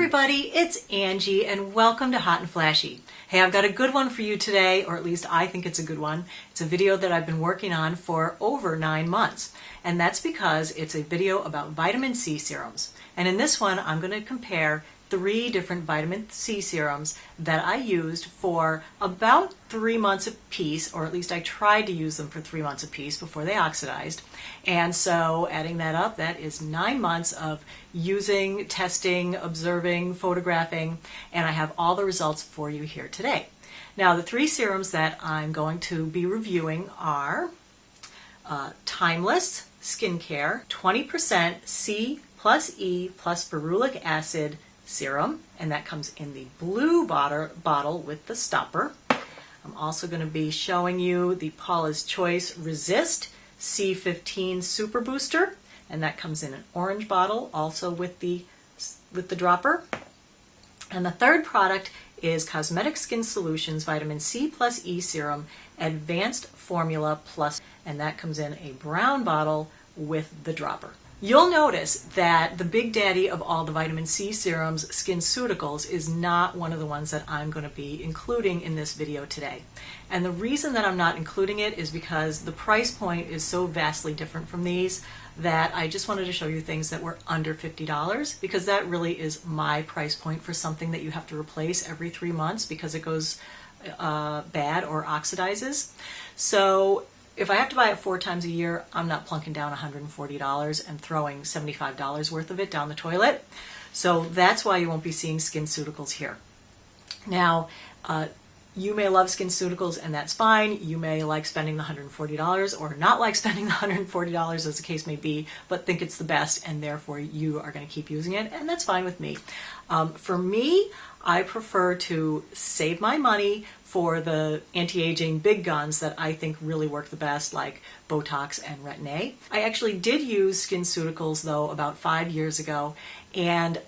everybody, it's Angie and welcome to Hot and Flashy. Hey, I've got a good one for you today, or at least I think it's a good one. It's a video that I've been working on for over 9 months, and that's because it's a video about vitamin C serums. And in this one, I'm going to compare 3 different vitamin C serums that I used for about 3 months apiece, or at least I tried to use them for 3 months apiece before they oxidized. And so adding that up, that is 9 months of using, testing, observing, photographing, and I have all the results for you here today. Now the 3 serums that I'm going to be reviewing are Timeless Skincare 20% C plus E plus ferulic acid serum, and that comes in the blue bottle with the stopper. I'm also going to be showing you the Paula's Choice Resist C15 Super Booster, and that comes in an orange bottle also with the dropper. And the third product is Cosmetic Skin Solutions Vitamin C plus E Serum Advanced Formula Plus, and that comes in a brown bottle with the dropper. You'll notice that the big daddy of all the vitamin C serums, SkinCeuticals, is not one of the ones that I'm going to be including in this video today. And the reason that I'm not including it is because the price point is so vastly different from these that I just wanted to show you things that were under $50, because that really is my price point for something that you have to replace every 3 months because it goes bad or oxidizes. So if I have to buy it 4 times a year, I'm not plunking down $140 and throwing $75 worth of it down the toilet. So that's why you won't be seeing SkinCeuticals here. Now, you may love SkinCeuticals and that's fine. You may like spending the $140 or not like spending the $140 as the case may be, but think it's the best and therefore you are going to keep using it, and that's fine with me. For me, I prefer to save my money for the anti-aging big guns that I think really work the best, like Botox and Retin-A. I actually did use SkinCeuticals though about 5 years ago, and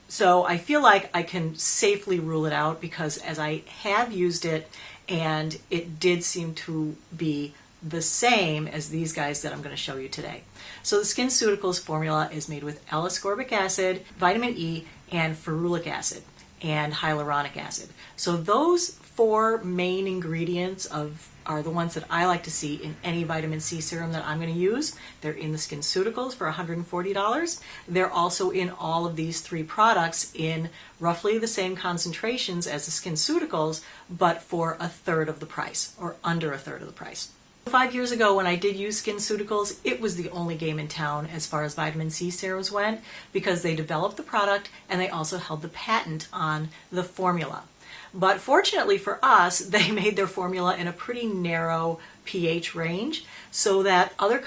so I feel like I can safely rule it out because as I have used it and it did seem to be the same as these guys that I'm going to show you today. So the SkinCeuticals formula is made with L-ascorbic acid, vitamin E, and ferulic acid and hyaluronic acid. So those 4 main ingredients are the ones that I like to see in any vitamin C serum that I'm going to use. They're in the SkinCeuticals for $140. They're also in all of these 3 products in roughly the same concentrations as the SkinCeuticals, but for 1/3 of the price, or under 1/3 of the price. 5 years ago when I did use SkinCeuticals, it was the only game in town as far as vitamin C serums went because they developed the product and they also held the patent on the formula. But fortunately for us, they made their formula in a pretty narrow pH range so that other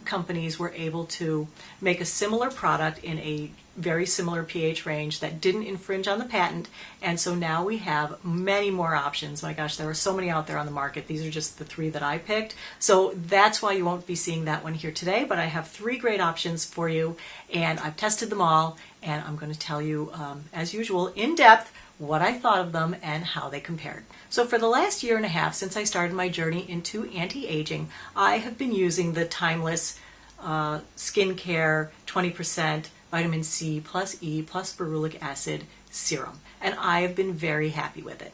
companies were able to make a similar product in a very similar pH range that didn't infringe on the patent, and so now we have many more options. My gosh, there are so many out there on the market. These are just the 3 that I picked, so that's why you won't be seeing that one here today, but I have 3 great options for you, and I've tested them all, and I'm going to tell you, as usual, in depth, what I thought of them and how they compared. So for the last 1.5 years since I started my journey into anti-aging, I have been using the Timeless Skincare 20% Vitamin C plus E plus ferulic acid serum, and I have been very happy with it.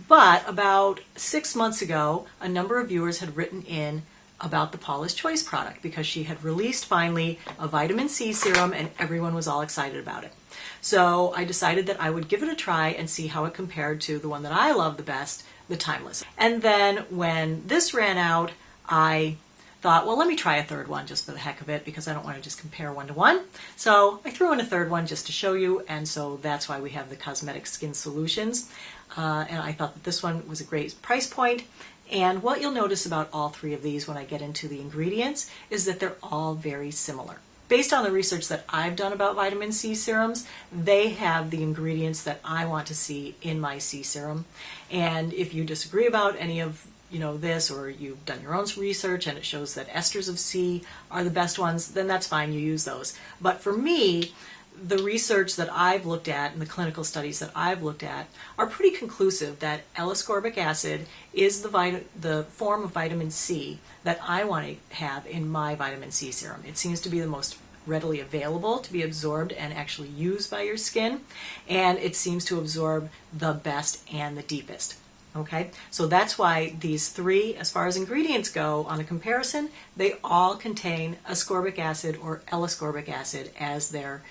But about 6 months ago, a number of viewers had written in about the Paula's Choice product because she had released finally a vitamin C serum and everyone was all excited about it. So I decided that I would give it a try and see how it compared to the one that I love the best, the Timeless. And then when this ran out, I thought, well, let me try a 3rd one just for the heck of it because I don't want to just compare 1 to 1. So I threw in a 3rd one just to show you, and so that's why we have the Cosmetic Skin Solutions. And I thought that this one was a great price point. And what you'll notice about all 3 of these when I get into the ingredients is that they're all very similar. Based on the research that I've done about vitamin C serums, they have the ingredients that I want to see in my C serum. And if you disagree about any of this, or you've done your own research and it shows that esters of C are the best ones, then that's fine, you use those. But for me, the research that I've looked at and the clinical studies that I've looked at are pretty conclusive that L-ascorbic acid is the form of vitamin C that I want to have in my vitamin C serum. It seems to be the most readily available to be absorbed and actually used by your skin, and it seems to absorb the best and the deepest. Okay, so that's why these three, as far as ingredients go, on a comparison, they all contain ascorbic acid or L-ascorbic acid as their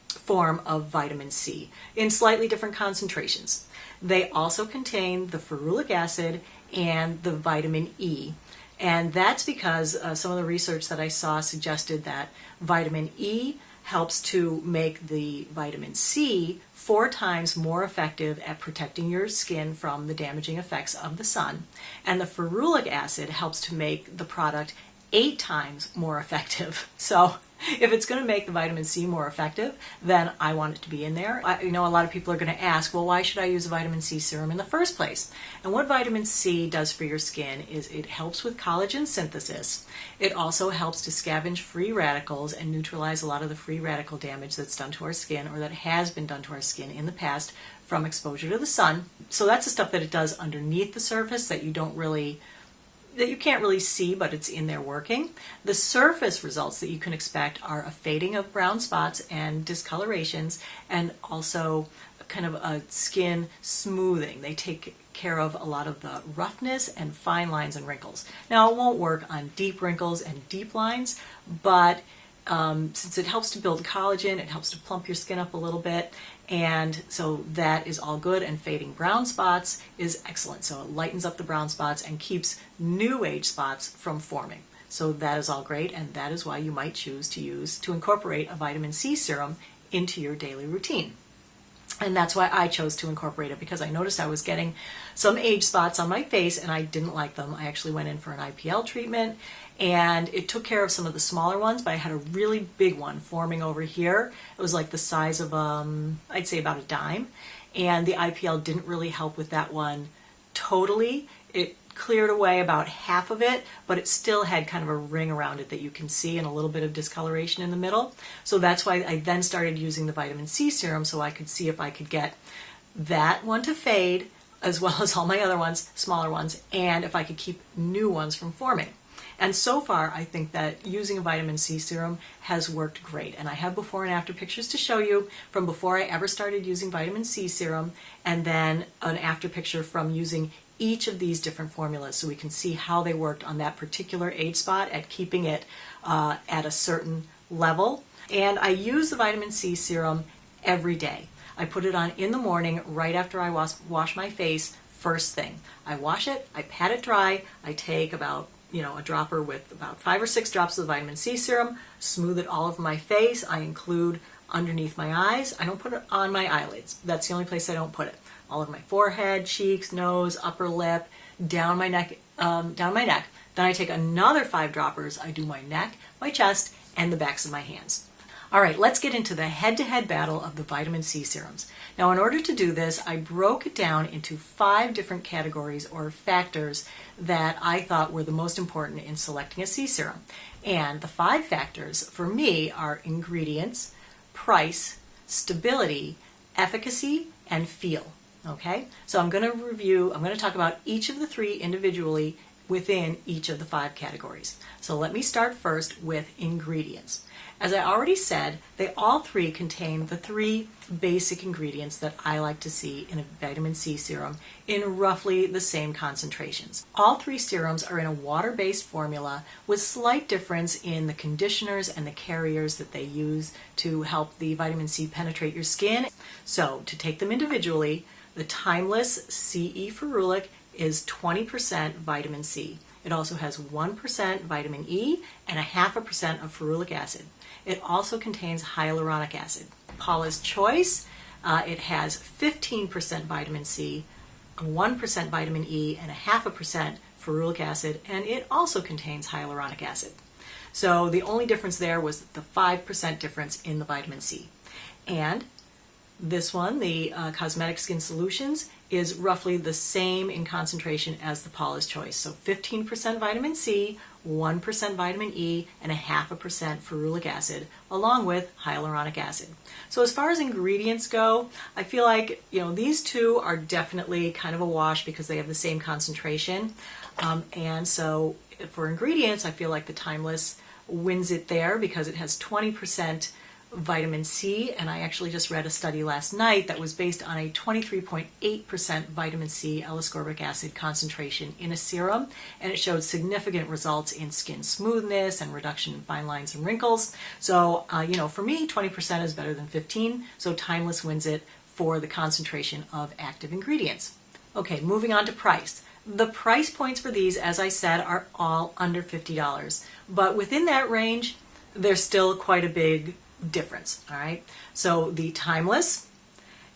form of vitamin C in slightly different concentrations. They also contain the ferulic acid and the vitamin E. And that's because some of the research that I saw suggested that vitamin E helps to make the vitamin C 4 times more effective at protecting your skin from the damaging effects of the sun. And the ferulic acid helps to make the product 8 times more effective. So if it's going to make the vitamin C more effective, then I want it to be in there. I know a lot of people are going to ask, well, why should I use a vitamin C serum in the first place? And what vitamin C does for your skin is it helps with collagen synthesis. It also helps to scavenge free radicals and neutralize a lot of the free radical damage that's done to our skin, or that has been done to our skin in the past from exposure to the sun. So that's the stuff that it does underneath the surface that you can't really see, but it's in there working. The surface results that you can expect are a fading of brown spots and discolorations, and also kind of a skin smoothing. They take care of a lot of the roughness and fine lines and wrinkles. Now, it won't work on deep wrinkles and deep lines, but since it helps to build collagen, it helps to plump your skin up a little bit, and so that is all good. And fading brown spots is excellent. So it lightens up the brown spots and keeps new age spots from forming. So that is all great, and that is why you might choose to incorporate a vitamin C serum into your daily routine. And that's why I chose to incorporate it, because I noticed I was getting some age spots on my face and I didn't like them. I actually went in for an IPL treatment, and it took care of some of the smaller ones, but I had a really big one forming over here. It was like the size of, I'd say about a dime, and the IPL didn't really help with that one totally. It cleared away about half of it, but it still had kind of a ring around it that you can see, and a little bit of discoloration in the middle. So that's why I then started using the vitamin C serum, so I could see if I could get that one to fade, as well as all my other ones, smaller ones, and if I could keep new ones from forming. And so far, I think that using a vitamin C serum has worked great. And I have before and after pictures to show you from before I ever started using vitamin C serum, and then an after picture from using each of these different formulas, so we can see how they worked on that particular age spot at keeping it at a certain level. And I use the vitamin C serum every day. I put it on in the morning right after I wash my face first thing. I wash it, I pat it dry, I take about a dropper with about 5 or 6 drops of the vitamin C serum, smooth it all over my face. I include underneath my eyes. I don't put it on my eyelids. That's the only place I don't put it. All over my forehead, cheeks, nose, upper lip, down my neck. Then I take another 5 droppers. I do my neck, my chest, and the backs of my hands. All right, let's get into the head-to-head battle of the vitamin C serums. Now, in order to do this, I broke it down into 5 different categories or factors that I thought were the most important in selecting a C serum. And the 5 factors for me are ingredients, price, stability, efficacy, and feel. Okay, so I'm going to talk about each of the 3 individually within each of the 5 categories. So let me start first with ingredients. As I already said, they all 3 contain the 3 basic ingredients that I like to see in a vitamin C serum in roughly the same concentrations. All 3 serums are in a water-based formula with slight difference in the conditioners and the carriers that they use to help the vitamin C penetrate your skin. So to take them individually, the Timeless CE Ferulic is 20% vitamin C. It also has 1% vitamin E and 0.5% of ferulic acid. It also contains hyaluronic acid. Paula's Choice, it has 15% vitamin C, 1% vitamin E, and 0.5% ferulic acid, and it also contains hyaluronic acid. So the only difference there was the 5% difference in the vitamin C. And this one, the Cosmetic Skin Solutions, is roughly the same in concentration as the Paula's Choice. So 15% vitamin C, 1% vitamin E, and 0.5% ferulic acid, along with hyaluronic acid. So as far as ingredients go, I feel like these 2 are definitely kind of a wash because they have the same concentration. And so for ingredients, I feel like the Timeless wins it there because it has 20% vitamin C, and I actually just read a study last night that was based on a 23.8% vitamin C L-ascorbic acid concentration in a serum, and it showed significant results in skin smoothness and reduction in fine lines and wrinkles. So, for me, 20% is better than 15, so Timeless wins it for the concentration of active ingredients. Okay, moving on to price. The price points for these, as I said, are all under $50, but within that range, there's still quite a big difference. All right, so the Timeless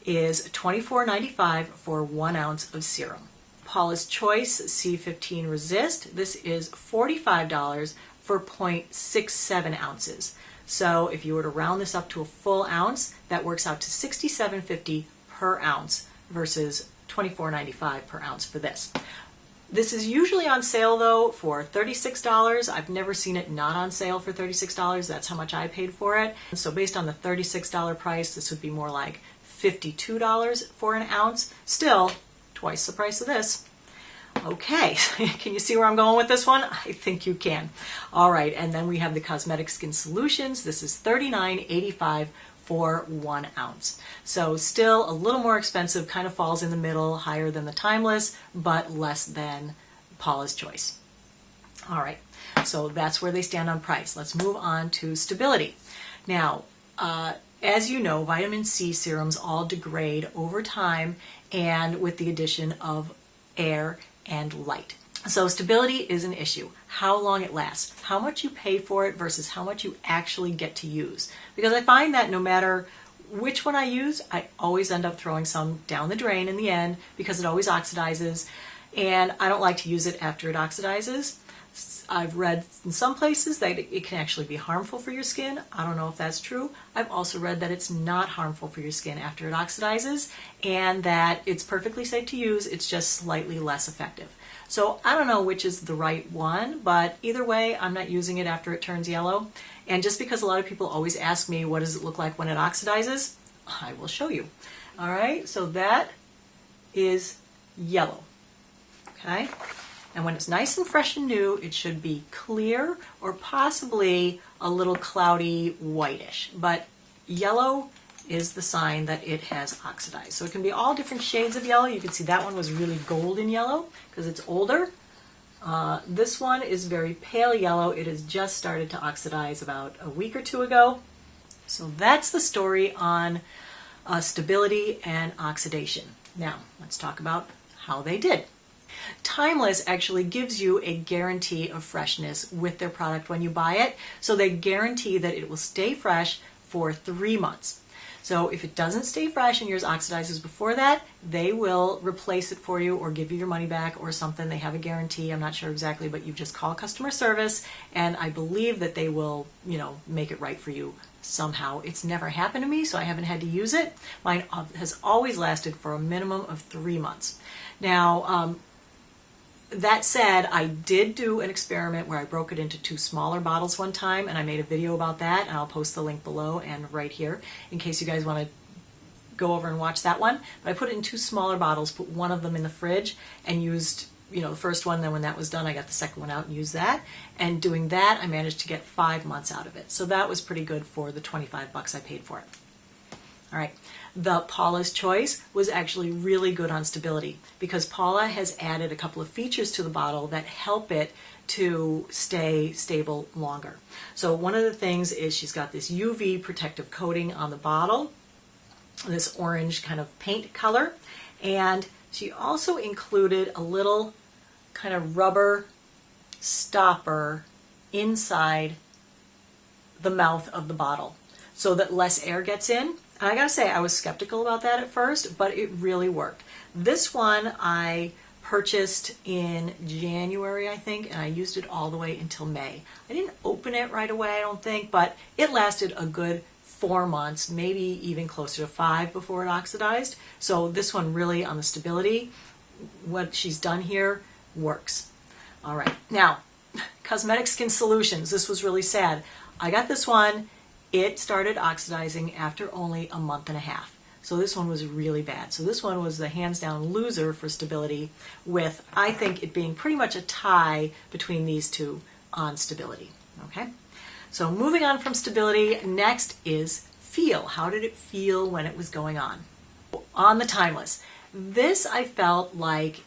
is $24.95 for 1 ounce of serum. Paula's Choice C15 Resist, this is $45 for 0.67 ounces. So if you were to round this up to a full ounce, that works out to $67.50 per ounce versus $24.95 per ounce for this. This is usually on sale though for $36. I've never seen it not on sale for $36. That's how much I paid for it. So based on the $36 price, this would be more like $52 for an ounce. Still, twice the price of this. Okay, can you see where I'm going with this one? I think you can. All right, and then we have the Cosmetic Skin Solutions. This is $39.85 for 1 ounce. So still a little more expensive, kind of falls in the middle, higher than the Timeless, but less than Paula's Choice. All right, so that's where they stand on price. Let's move on to stability. Now, as you know, vitamin C serums all degrade over time and with the addition of air and light. So stability is an issue. How long it lasts, how much you pay for it versus how much you actually get to use. Because I find that no matter which one I use, I always end up throwing some down the drain in the end because it always oxidizes, and I don't like to use it after it oxidizes. I've read in some places that it can actually be harmful for your skin. I don't know if that's true. I've also read that it's not harmful for your skin after it oxidizes and that it's perfectly safe to use, it's just slightly less effective. So I don't know which is the right one, but either way, I'm not using it after it turns yellow. And just because a lot of people always ask me, what does it look like when it oxidizes? I will show you. All right, so that is yellow, okay? And when it's nice and fresh and new, it should be clear or possibly a little cloudy whitish. But yellow is the sign that it has oxidized. So it can be all different shades of yellow. You can see that one was really golden yellow because it's older. This one is very pale yellow. It has just started to oxidize about a week or two ago. So that's the story on stability and oxidation. Now, let's talk about how they did. Timeless actually gives you a guarantee of freshness with their product when you buy it. So they guarantee that it will stay fresh for 3 months. So if it doesn't stay fresh and yours oxidizes before that, they will replace it for you or give you your money back or something. They have a guarantee. I'm not sure exactly, but you just call customer service and I believe that they will, make it right for you somehow. It's never happened to me, so I haven't had to use it. Mine has always lasted for a minimum of 3 months. Now, that said, I did do an experiment where I broke it into 2 smaller bottles one time, and I made a video about that, and I'll post the link below and right here in case you guys want to go over and watch that one. But I put it in 2 smaller bottles, put one of them in the fridge, and used, the first one. Then when that was done, I got the second one out and used that. And doing that, I managed to get 5 months out of it. So that was pretty good for the 25 bucks I paid for it. All right. The Paula's Choice was actually really good on stability because Paula has added a couple of features to the bottle that help it to stay stable longer. So one of the things is she's got this UV protective coating on the bottle, this orange kind of paint color, and she also included a little kind of rubber stopper inside the mouth of the bottle so that less air gets in. And I gotta say, I was skeptical about that at first, but it really worked. This one I purchased in January, I think, and I used it all the way until May. I didn't open it right away, I don't think, but it lasted a good 4 months, maybe even closer to 5 before it oxidized. So this one really, on the stability, what she's done here works. All right, now, Cosmetic Skin Solutions. This was really sad. I got this one. It started oxidizing after only a month and a half. So this one was really bad. So this one was the hands down loser for stability, with I think it being pretty much a tie between these two on stability. Okay, so moving on from stability, next is feel. How did it feel when it was going on? On the Timeless, this I felt like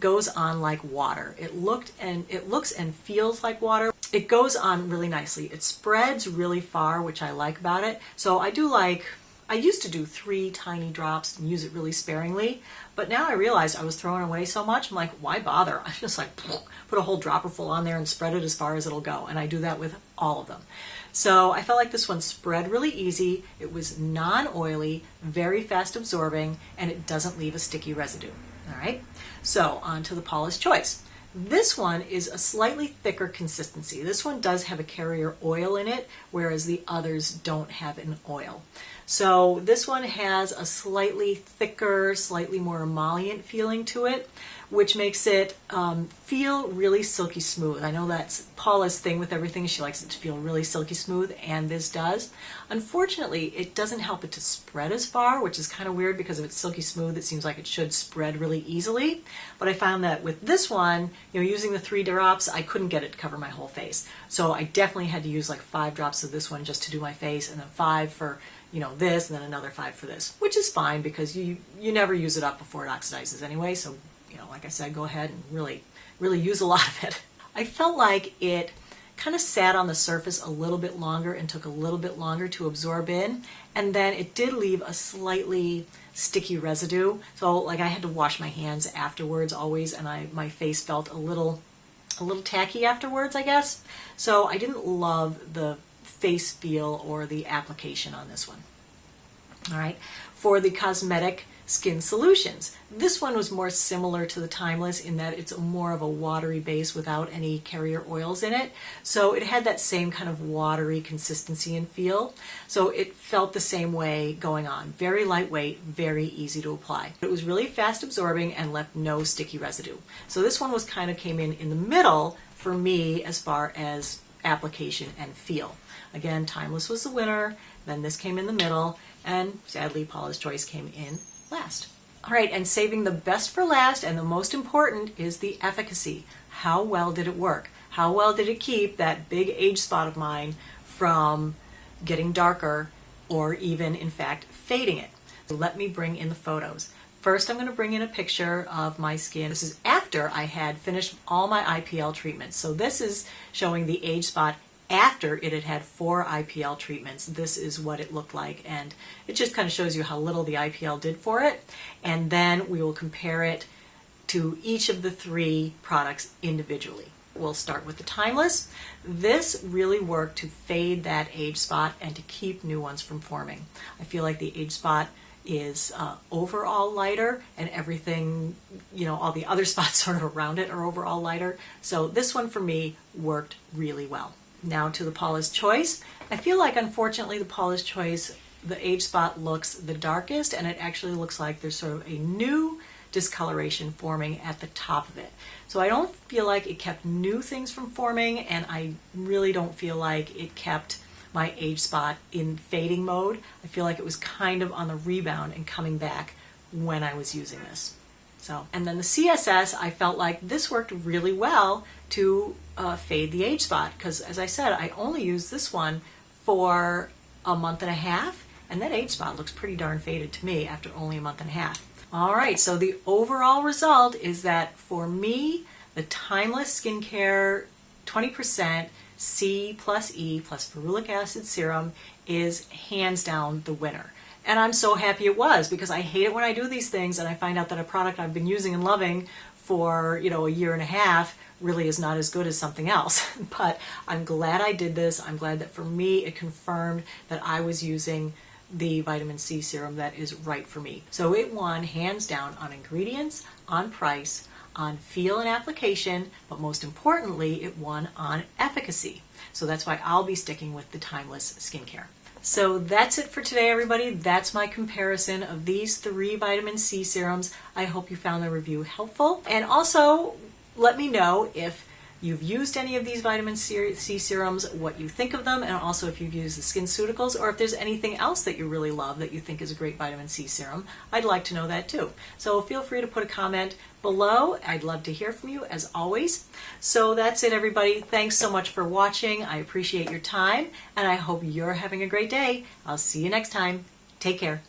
goes on like water. It looks and feels like water. It goes on really nicely. It spreads really far, which I like about it. So I used to do 3 tiny drops and use it really sparingly, but now I realized I was throwing away so much. I'm like, why bother? I just like put a whole dropper full on there and spread it as far as it'll go. And I do that with all of them. So I felt like this one spread really easy. It was non-oily, very fast absorbing, and it doesn't leave a sticky residue. All right, so on to the Paula's Choice. This one is a slightly thicker consistency. This one does have a carrier oil in it, whereas the others don't have an oil. So this one has a slightly thicker, slightly more emollient feeling to it, which makes it feel really silky smooth. I know that's Paula's thing with everything. She likes it to feel really silky smooth, and this does. Unfortunately, it doesn't help it to spread as far, which is kind of weird because if it's silky smooth, it seems like it should spread really easily. But I found that with this one, using the 3 drops, I couldn't get it to cover my whole face. So I definitely had to use like 5 drops of this one just to do my face, and then 5 for this, and then another 5 for this, which is fine because you never use it up before it oxidizes anyway. So, like I said, go ahead and really use a lot of it. I felt like it kind of sat on the surface a little bit longer and took a little bit longer to absorb in, and then it did leave a slightly sticky residue. So like I had to wash my hands afterwards always, and my face felt a little tacky afterwards, I guess. So I didn't love the face feel or the application on this one. All right, for the Cosmetic Skin Solutions, this one was more similar to the Timeless in that it's more of a watery base without any carrier oils in it. So it had that same kind of watery consistency and feel. So it felt the same way going on. Very lightweight, very easy to apply. It was really fast absorbing and left no sticky residue. So this one came in the middle for me as far as application and feel. Again, Timeless was the winner, then this came in the middle, and sadly Paula's Choice came in last. All right, and saving the best for last and the most important is the efficacy. How well did it work? How well did it keep that big age spot of mine from getting darker or even, in fact, fading it? So let me bring in the photos. First, I'm going to bring in a picture of my skin. This is after I had finished all my IPL treatments. So this is showing the age spot after it had had 4 IPL treatments. This is what it looked like, and it just kind of shows you how little the IPL did for it. And then we will compare it to each of the 3 products individually. We'll start with the Timeless. This really worked to fade that age spot and to keep new ones from forming. I feel like the age spot is overall lighter, and everything, all the other spots sort of around it are overall lighter. So this one for me worked really well. Now to the Paula's Choice. I feel like, unfortunately, the Paula's Choice, the age spot looks the darkest, and it actually looks like there's sort of a new discoloration forming at the top of it. So I don't feel like it kept new things from forming, and I really don't feel like it kept my age spot in fading mode. I feel like it was kind of on the rebound and coming back when I was using this. So, and then the CSS, I felt like this worked really well to fade the age spot, because as I said, I only used this one for a month and a half, and that age spot looks pretty darn faded to me after only a month and a half. All right, so the overall result is that for me, the Timeless Skincare 20% C plus E plus ferulic acid serum is hands down the winner. And I'm so happy it was, because I hate it when I do these things and I find out that a product I've been using and loving for, a year and a half really is not as good as something else. But I'm glad I did this. I'm glad that for me it confirmed that I was using the vitamin C serum that is right for me. So it won hands down on ingredients, on price, on feel and application, but most importantly, it won on efficacy. So that's why I'll be sticking with the Timeless skincare. So that's it for today, everybody. That's my comparison of these 3 vitamin C serums. I hope you found the review helpful. And also, let me know if you've used any of these vitamin C serums, what you think of them, and also if you've used the SkinCeuticals, or if there's anything else that you really love that you think is a great vitamin C serum. I'd like to know that too. So feel free to put a comment below. I'd love to hear from you as always. So that's it, everybody. Thanks so much for watching. I appreciate your time, and I hope you're having a great day. I'll see you next time. Take care.